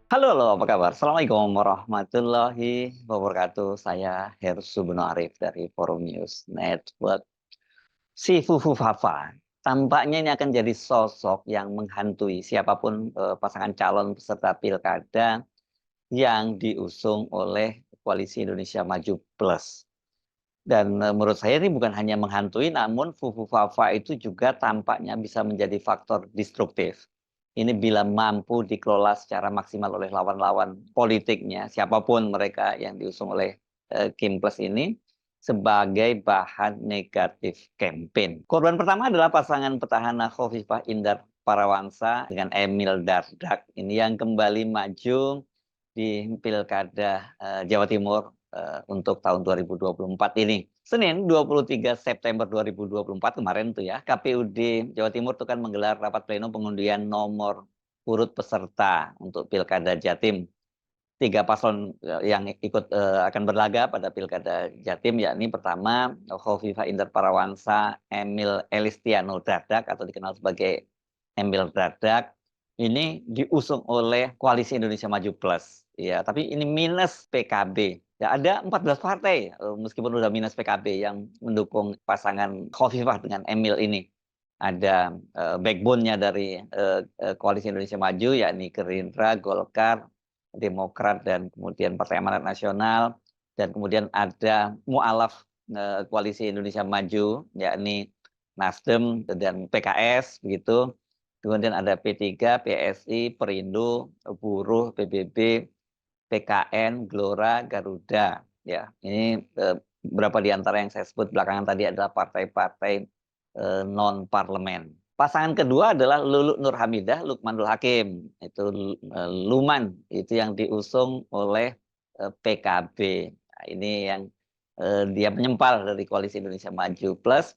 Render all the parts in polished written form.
Halo, apa kabar? Assalamualaikum warahmatullahi wabarakatuh. Saya Hersu Beno Arif dari Forum News Network. Si Fufu Fafa tampaknya ini akan jadi sosok yang menghantui siapapun pasangan calon peserta pilkada yang diusung oleh Koalisi Indonesia Maju Plus. Dan menurut saya ini bukan hanya menghantui, namun Fufu Fafa itu juga tampaknya bisa menjadi faktor destruktif. Ini bila mampu dikelola secara maksimal oleh lawan-lawan politiknya, siapapun mereka yang diusung oleh Kim Plus ini, sebagai bahan negatif campaign. Korban pertama adalah pasangan petahana Khofifah Indar Parawansa dengan Emil Dardak. Ini yang kembali maju di Pilkada Jawa Timur untuk tahun 2024 ini. Senin 23 September 2024 kemarin tuh ya, KPUD Jawa Timur tuh kan menggelar rapat pleno pengundian nomor urut peserta untuk Pilkada Jatim. Tiga paslon yang ikut akan berlaga pada Pilkada Jatim, yakni pertama Khofifah Indar Parawansa, Emil Elistiano Dardak atau dikenal sebagai Emil Dardak. Ini diusung oleh Koalisi Indonesia Maju Plus. Ya, tapi ini minus PKB. Ya, ada 14 partai, meskipun udah minus PKB yang mendukung pasangan Khofifah dengan Emil ini. Ada backbone-nya dari Koalisi Indonesia Maju, yakni Gerindra, Golkar, Demokrat, dan kemudian Partai Amanat Nasional, dan kemudian ada mualaf Koalisi Indonesia Maju, yakni Nasdem dan PKS, begitu. Kemudian ada P3, PSI, Perindo, Buruh, PBB, PKN, Gelora, Garuda. Ya, ini beberapa di antara yang saya sebut belakangan tadi adalah partai-partai non parlemen. Pasangan kedua adalah Lulu Nur Hamidah, Lukmanul Hakim. Itu Luman, itu yang diusung oleh PKB. Nah, ini yang dia menyempal dari Koalisi Indonesia Maju Plus.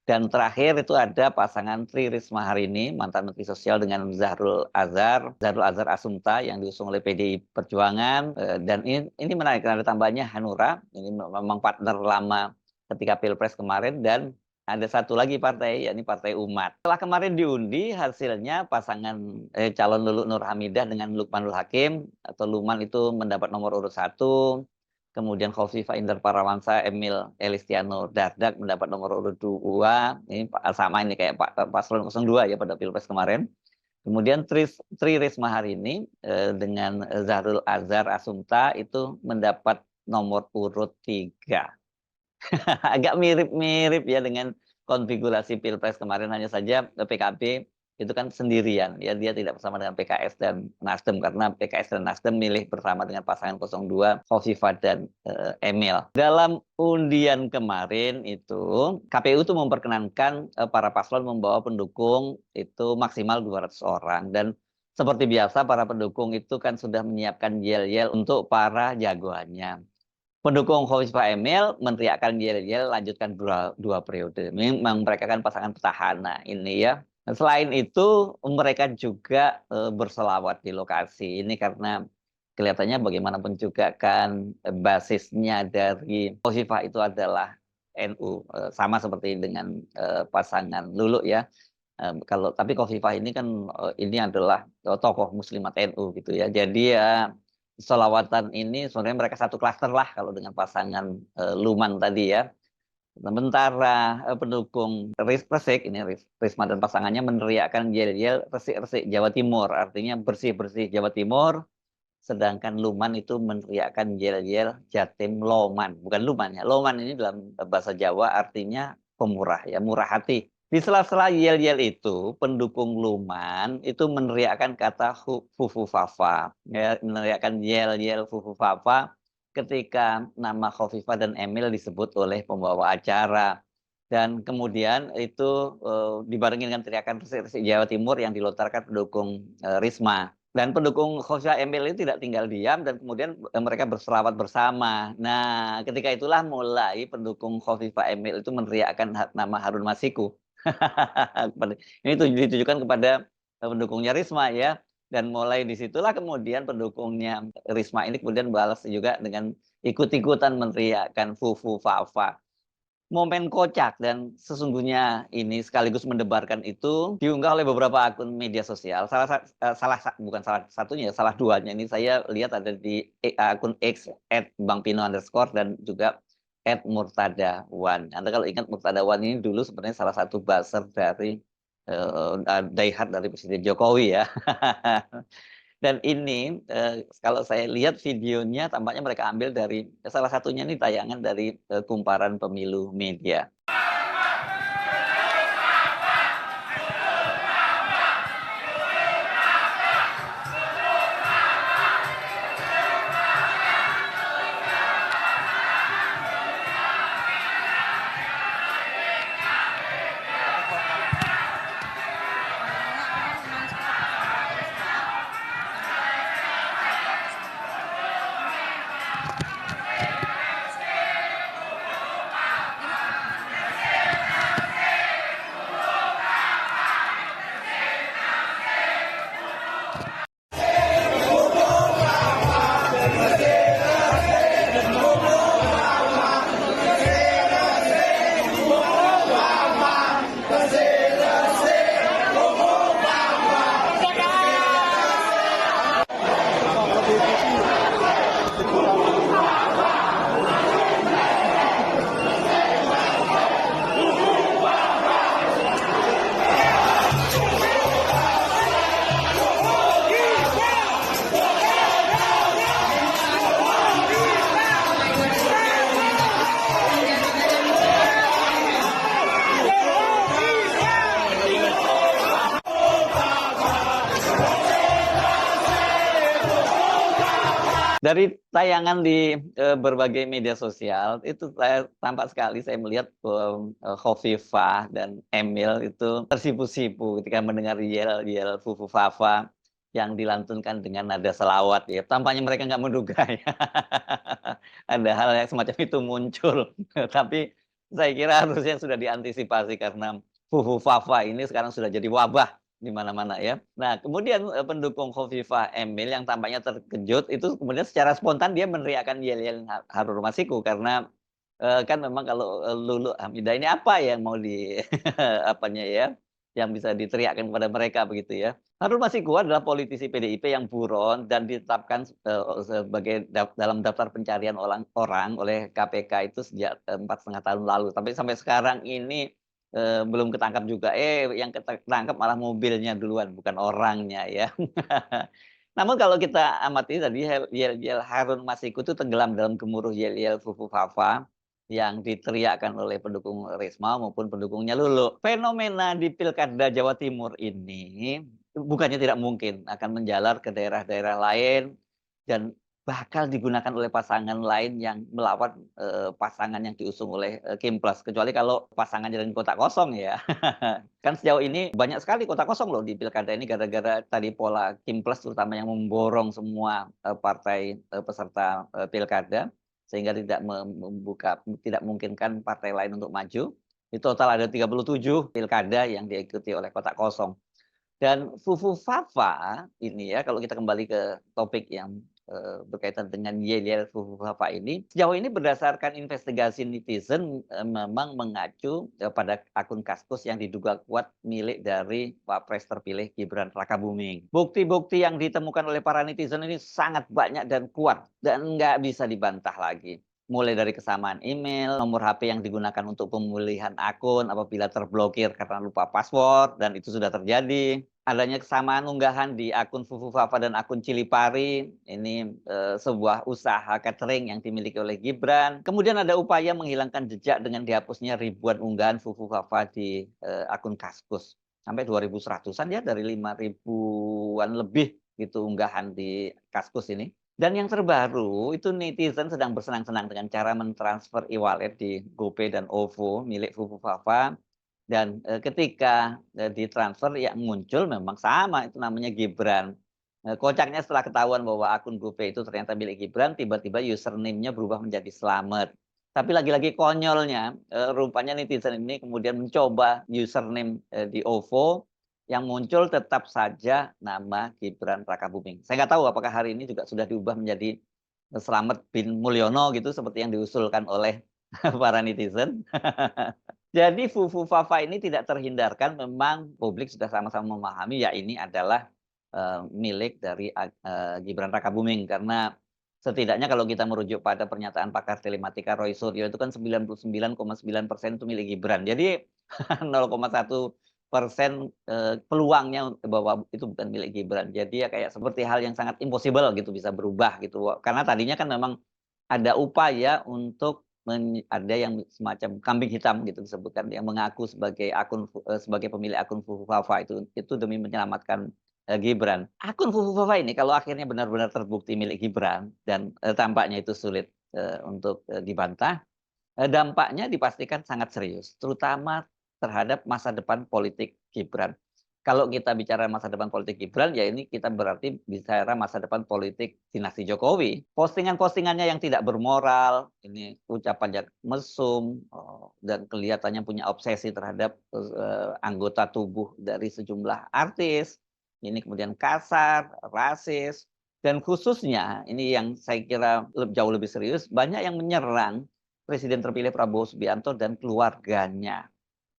Dan terakhir itu ada pasangan Tri Risma hari ini, mantan Menteri Sosial, dengan Zahrul Azhar Asumta yang diusung oleh PDI Perjuangan. Dan ini menarik karena ada tambahnya Hanura, ini memang partner lama ketika Pilpres kemarin, dan ada satu lagi partai, yakni Partai Umat. Setelah kemarin diundi, hasilnya pasangan calon Lulu Nur Hamidah dengan Lukmanul Hakim atau Luman itu mendapat nomor urut 1. Kemudian Khofifah Indar Parawansa, Emil Elistiano Dardak mendapat nomor urut 2. Ini sama ini kayak paslon 02 ya pada Pilpres kemarin. Kemudian Tri Risma hari ini dengan Zahrul Azhar Asumta itu mendapat nomor urut 3. Agak mirip-mirip ya dengan konfigurasi Pilpres kemarin, hanya saja PKB itu kan sendirian ya, dia tidak bersama dengan PKS dan Nasdem, karena PKS dan Nasdem milih bersama dengan pasangan 02 Khofifah dan Emil. Dalam undian kemarin itu KPU itu memperkenankan para paslon membawa pendukung itu maksimal 200 orang, dan seperti biasa para pendukung itu kan sudah menyiapkan yel-yel untuk para jagoannya. Pendukung Khofifah Emil meneriakkan yel-yel lanjutkan dua periode. Memang mereka kan pasangan petahana ini ya. Selain itu mereka juga berselawat di lokasi. Ini karena kelihatannya bagaimanapun juga kan basisnya dari Khofifah itu adalah NU. Sama seperti dengan pasangan Lulu ya. Kalau tapi Khofifah ini kan ini adalah tokoh Muslimat NU gitu ya. Jadi ya selawatan ini sebenarnya mereka satu klaster lah kalau dengan pasangan Luman tadi ya. Sementara pendukung Resik ini Risma dan pasangannya meneriakkan yel-yel resik-resik Jawa Timur, artinya bersih-bersih Jawa Timur. Sedangkan Luman itu meneriakkan yel-yel Jatim Loman, bukan Luman ya. Loman ini dalam bahasa Jawa artinya pemurah ya, murah hati. Di sela-sela yel-yel itu, pendukung Luman itu meneriakkan kata Fufu Fafa, ya, meneriakkan yel-yel Fufu Fafa ketika nama Khofifah dan Emil disebut oleh pembawa acara. Dan kemudian itu dibarengi dengan teriakan resik-resik Jawa Timur yang dilontarkan pendukung Risma. Dan pendukung Khofifah Emil itu tidak tinggal diam, dan kemudian mereka berselawat bersama. Nah, ketika itulah mulai pendukung Khofifah Emil itu meneriakkan nama Harun Masiku. Ini ditujukan kepada pendukungnya Risma ya. Dan mulai disitulah kemudian pendukungnya Risma ini kemudian balas juga dengan ikut-ikutan meneriakkan Fufu Fafa. momen kocak dan sesungguhnya ini sekaligus mendebarkan itu diunggah oleh beberapa akun media sosial. Bukan salah satunya, salah duanya ini saya lihat ada di akun X @bangpino_ dan juga @murtadawan. Anda kalau ingat Murtadawan ini dulu sebenarnya salah satu buzzer dari die hard dari Presiden Jokowi ya. Dan ini, kalau saya lihat videonya tampaknya mereka ambil dari salah satunya ini tayangan dari, Kumparan Pemilu Media. Dari tayangan di, berbagai media sosial, itu tampak sekali saya melihat, Khofifah dan Emil itu tersipu-sipu ketika mendengar yel-yel Fufufafa yang dilantunkan dengan nada selawat ya. Tampaknya mereka nggak menduga ya, ada hal yang semacam itu muncul. Tapi saya kira harusnya sudah diantisipasi karena Fufufafa ini sekarang sudah jadi wabah di mana-mana ya. Nah, kemudian, pendukung Khofifah Emil yang tampaknya terkejut itu kemudian secara spontan dia meneriakkan yel-yel Harun Masiku karena, kan memang kalau, Lulu Hamidah ini apa yang mau di apanya ya, yang bisa diteriakkan kepada mereka begitu ya. Harun Masiku adalah politisi PDIP yang buron dan ditetapkan, sebagai dalam daftar pencarian orang oleh KPK itu sejak, 4,5 tahun lalu. Tapi sampai sekarang ini belum ketangkap juga, yang ketangkap malah mobilnya duluan, bukan orangnya ya. Namun kalau kita amati tadi yel-yel Harun Masiku itu tenggelam dalam gemuruh yel-yel Fufufafa yang diteriakkan oleh pendukung Risma maupun pendukungnya Lulu. Fenomena di Pilkada Jawa Timur ini bukannya tidak mungkin akan menjalar ke daerah-daerah lain dan bakal digunakan oleh pasangan lain yang melawan, pasangan yang diusung oleh, Kimplas, kecuali kalau pasangannya dari kota kosong ya. Kan sejauh ini banyak sekali kota kosong loh di pilkada ini gara-gara tadi pola Kimplas terutama yang memborong semua, partai, peserta, pilkada, sehingga tidak memungkinkan partai lain untuk maju. Itu total ada 37 pilkada yang diikuti oleh kota kosong. Dan Fufufafa ini ya, kalau kita kembali ke topik yang, berkaitan dengan yel-yel Fufufafa ini, sejauh ini berdasarkan investigasi netizen, memang mengacu, pada akun Kaskus yang diduga kuat milik dari Wapres terpilih Gibran Rakabuming. Bukti-bukti yang ditemukan oleh para netizen ini sangat banyak dan kuat, dan nggak bisa dibantah lagi. Mulai dari kesamaan email, nomor HP yang digunakan untuk pemulihan akun apabila terblokir karena lupa password, dan itu sudah terjadi. Adanya kesamaan unggahan di akun Fufufafa dan akun Cilipari, ini, sebuah usaha catering yang dimiliki oleh Gibran. Kemudian ada upaya menghilangkan jejak dengan dihapusnya ribuan unggahan Fufufafa di, akun Kaskus. Sampai 2.100-an ya, dari 5.000-an lebih gitu unggahan di Kaskus ini. Dan yang terbaru, itu netizen sedang bersenang-senang dengan cara mentransfer e-wallet di GoPay dan OVO milik Fufufafa. Dan, ketika, ditransfer yang muncul memang sama, itu namanya Gibran. Kocaknya setelah ketahuan bahwa akun GoPay itu ternyata milik Gibran, tiba-tiba username-nya berubah menjadi Slamet. Tapi lagi-lagi konyolnya, rupanya netizen ini kemudian mencoba username, di OVO, yang muncul tetap saja nama Gibran Rakabuming. Saya nggak tahu apakah hari ini juga sudah diubah menjadi Slamet bin Mulyono gitu seperti yang diusulkan oleh para netizen. Jadi fufu fafa ini tidak terhindarkan, memang publik sudah sama-sama memahami ya ini adalah, milik dari Gibran Rakabuming. Karena setidaknya kalau kita merujuk pada pernyataan pakar telematika Roy Suryo itu kan 99,9% itu milik Gibran. Jadi 0,1% peluangnya bahwa itu bukan milik Gibran. Jadi ya kayak seperti hal yang sangat impossible gitu bisa berubah gitu. Karena tadinya kan memang ada upaya untuk ada yang semacam kambing hitam gitu disebutkan, yang mengaku sebagai sebagai pemilik akun Fufu Fafa itu demi menyelamatkan, Gibran. Akun Fufu Fafa ini kalau akhirnya benar-benar terbukti milik Gibran dan, tampaknya itu sulit, untuk, dibantah, dampaknya dipastikan sangat serius, terutama terhadap masa depan politik Gibran. Kalau kita bicara masa depan politik Gibran, ya ini kita berarti bicara masa depan politik dinasti Jokowi. Postingan-postingannya yang tidak bermoral, ini ucapan yang mesum, dan kelihatannya punya obsesi terhadap, anggota tubuh dari sejumlah artis. Ini kemudian kasar, rasis, dan khususnya ini yang saya kira jauh lebih serius, banyak yang menyerang Presiden terpilih Prabowo Subianto dan keluarganya.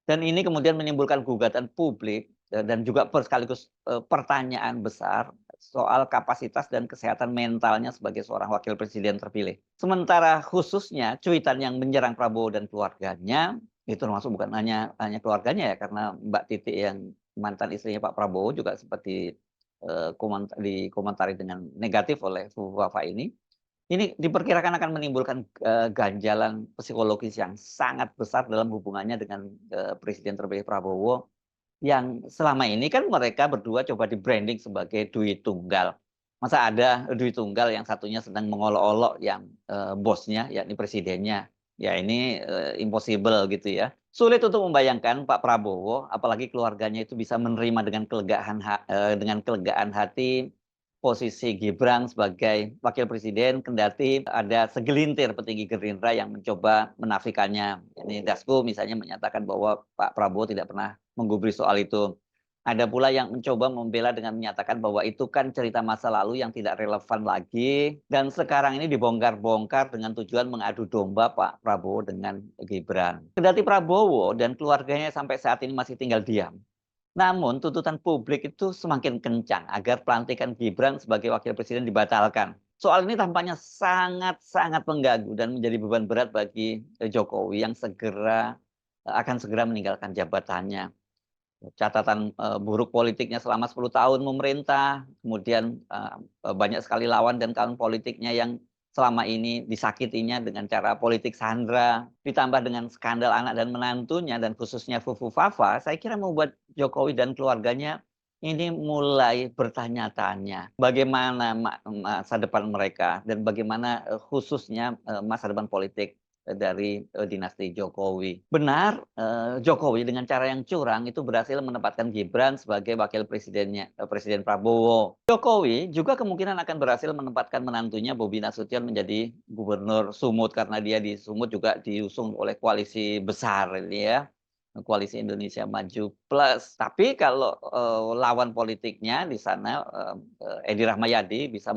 Dan ini kemudian menimbulkan gugatan publik, dan juga sekaligus, pertanyaan besar soal kapasitas dan kesehatan mentalnya sebagai seorang wakil presiden terpilih. Sementara khususnya cuitan yang menyerang Prabowo dan keluarganya, itu termasuk bukan hanya hanya keluarganya ya, karena Mbak Titi yang mantan istrinya Pak Prabowo juga seperti dikomentari dengan negatif oleh Fufu Fafa ini diperkirakan akan menimbulkan, ganjalan psikologis yang sangat besar dalam hubungannya dengan, Presiden terpilih Prabowo, yang selama ini kan mereka berdua coba di-branding sebagai duit tunggal. Masa ada duit tunggal yang satunya sedang mengolok-olok yang, bosnya, yakni presidennya. Ya ini, impossible gitu ya. Sulit untuk membayangkan Pak Prabowo, apalagi keluarganya itu bisa menerima dengan kelegaan hati posisi Gibran sebagai wakil presiden, kendati ada segelintir petinggi Gerindra yang mencoba menafikannya. Ini Dasko misalnya menyatakan bahwa Pak Prabowo tidak pernah menggubris soal itu. Ada pula yang mencoba membela dengan menyatakan bahwa itu kan cerita masa lalu yang tidak relevan lagi, dan sekarang ini dibongkar-bongkar dengan tujuan mengadu domba Pak Prabowo dengan Gibran. Kendati Prabowo dan keluarganya sampai saat ini masih tinggal diam, namun tuntutan publik itu semakin kencang agar pelantikan Gibran sebagai wakil presiden dibatalkan. Soal ini tampaknya sangat-sangat mengganggu dan menjadi beban berat bagi Jokowi yang akan segera meninggalkan jabatannya. Catatan, buruk politiknya selama 10 tahun memerintah, kemudian, banyak sekali lawan dan kawan politiknya yang selama ini disakitinya dengan cara politik sandra, ditambah dengan skandal anak dan menantunya dan khususnya Fufu Fafa, saya kira membuat Jokowi dan keluarganya ini mulai bertanya-tanya, bagaimana masa depan mereka dan bagaimana, khususnya, masa depan politik dari, dinasti Jokowi. Benar, Jokowi dengan cara yang curang itu berhasil menempatkan Gibran sebagai wakil presidennya, Presiden Prabowo. Jokowi juga kemungkinan akan berhasil menempatkan menantunya Bobi Nasution menjadi gubernur Sumut, karena dia di Sumut juga diusung oleh koalisi besar ini ya, Koalisi Indonesia Maju Plus. Tapi kalau, lawan politiknya di sana, Edi Rahmayadi bisa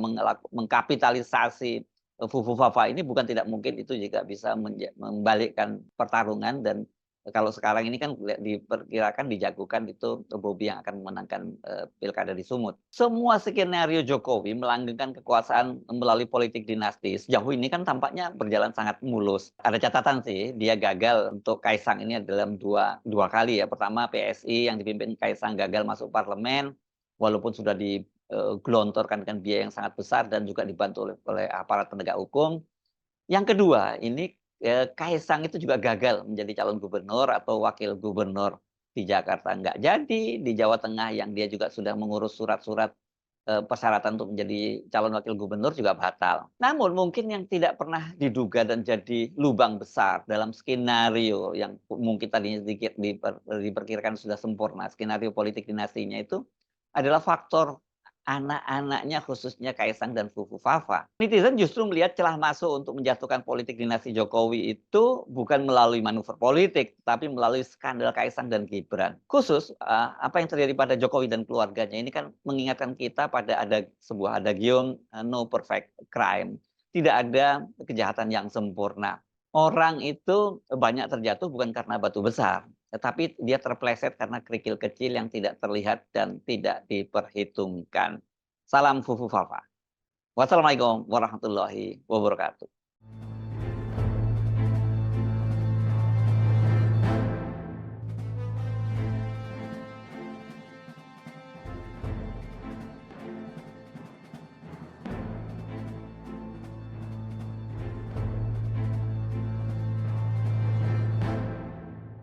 mengkapitalisasi Fufu Fafa ini bukan tidak mungkin itu juga bisa membalikkan pertarungan, dan kalau sekarang ini kan diperkirakan dijagokan itu Bobi yang akan memenangkan, pilkada di Sumut. Semua skenario Jokowi melanggengkan kekuasaan melalui politik dinasti sejauh ini kan tampaknya berjalan sangat mulus. Ada catatan sih, dia gagal untuk Kaisang ini dalam dua kali ya. Pertama PSI yang dipimpin Kaisang gagal masuk parlemen, walaupun sudah gelontorkan dengan biaya yang sangat besar dan juga dibantu oleh aparat penegak hukum. Yang kedua, ini, Kaisang itu juga gagal menjadi calon gubernur atau wakil gubernur di Jakarta. Nggak jadi, di Jawa Tengah yang dia juga sudah mengurus surat-surat, persyaratan untuk menjadi calon wakil gubernur juga batal. Namun mungkin yang tidak pernah diduga dan jadi lubang besar dalam skenario yang mungkin tadinya diperkirakan sudah sempurna, skenario politik dinastinya itu adalah faktor anak-anaknya khususnya Kaisang dan Fufu Fafa. Netizen justru melihat celah masuk untuk menjatuhkan politik dinasti Jokowi itu bukan melalui manuver politik, tapi melalui skandal Kaisang dan Gibran. Khusus, apa yang terjadi pada Jokowi dan keluarganya ini kan mengingatkan kita pada ada sebuah adagium, no perfect crime. Tidak ada kejahatan yang sempurna. Orang itu banyak terjatuh bukan karena batu besar, tetapi dia terpleset karena kerikil kecil yang tidak terlihat dan tidak diperhitungkan. Salam Fufu Fafa. Wassalamualaikum warahmatullahi wabarakatuh.